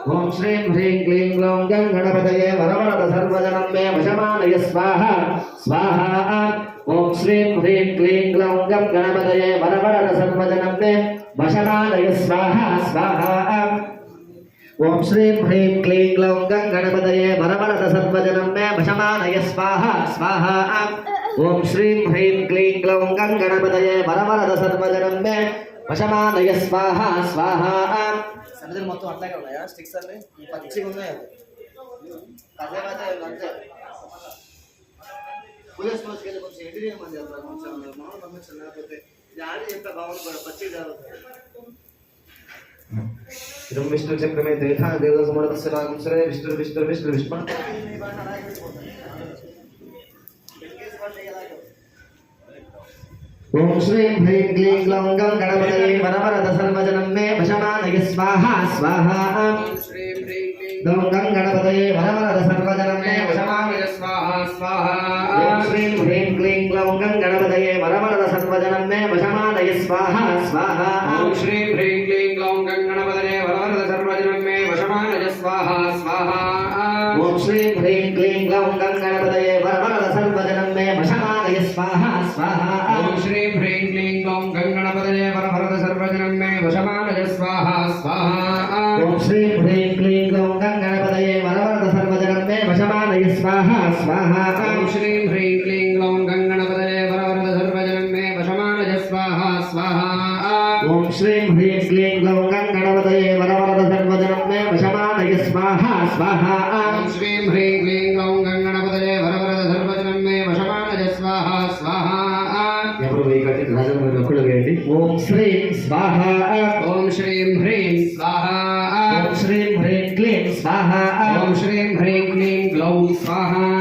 ఓం శ్రీం హ్రీం క్లీం గ్లౌం గం గణపతయే వరవరద సర్వజనం మే వశమానయ స్వాహా స్వాహా ఓం శ్రీం హ్రీం క్లీం గ్లౌం గం గణపతయే వరవరద సర్వజనం మే వశమానయ స్వాహా స్వాహా ఓం శ్రీం హ్రీం క్లీం గ్లౌం గం గణపతయే వరవరద సర్వజనం మే వశమానయ స్వాహా స్వాహా ఓం శ్రీం హ్రీం క్లీం గ్లౌం గం గణపతయే వరవరద సర్వజనం మే వశమానయ స్వాహా స్వాహా సరిదిని మొత్తం అట్లాగే ఉన్నాయా స్టిక్స్ అన్ని పచ్చిగా ఉన్నాయి అదే అంతే పోలీస్ పోస్ట్కి వెళ్ళి కొంచెం ఎడిట్ చేయమని చెప్తారు కొంచెం మామూలు పంపించాను లేకపోతే ఆడి చెప్తా బాగుంది పచ్చిగా జరుగుతుంది ఇదం విష్ణు చక్రమే దేహ దేవ సమర్థస్య రాగం సరే విష్ణు విష్ణు విష్ణు విష్ణు ఓం శ్రీం హ్రీం క్లీం గ్లౌం గం గణపతయే వరవరద సర్వజనం మే వశమానయ స్వాహా స్వాహా గ్లౌం గం గణపతయే వరవరద సర్వజనం మే వశమానయ స్వాహా స్వాహా ఓం శ్రీం హ్రీం క్లీం గ్లౌం గం గణపతయే వరవరద సర్వజనం మే వశమానయ స్వాహా స్వాహా ఓం శ్రీం హ్రీం క్లీం గ్లౌం గం గణపతయే వరవరద సర్వజనం మే వశమానయ స్వాహా స్వాహా ఓం శ్రీం హ్రీం క్లీం గ్లౌం గం గణపతయే వరవరద సర్వజనం మే వశమానయ స్వాహా స్వాహా ఓం శ్రీం హ్రీం క్లీం గ్లౌం గం గణపతయే వరవరద సర్వజనం మే వశమానయ స్వాహా స్వాహా ఓం శ్రీం హ్రీం క్లీం గ్లౌం గం గణపతయే వరవరద సర్వజనం మే వశమానయ స్వాహా స్వాహా ఓం శ్రీం హ్రీం క్లీం గ్లౌం గం గణపతయే వరవరద సర్వజనం మే వశమానయ స్వాహా స్వాహా ఓం శ్రీం హ్రీం క్లీం గ్లౌం గం గణపతయే వరవరద సర్వజనం మే వశమానయ స్వాహా స్వాహా ఓం శ్రీం హ్రీం క్లీం గ్లౌం గం గణపతయే వరవరద సర్వజనం మే వశమానయ స్వాహా స్వాహా ఎవరు వేయకండి రాజన ఒక్కడు వేయండి ఓం శ్రీం స్వాహా ఓం శ్రీం హ్రీం స్వాహా ఓం శ్రీం హ్రీం క్లీం స్వాహా ఓం శ్రీం హ్రీం క్లీం గ్లౌం స్వాహా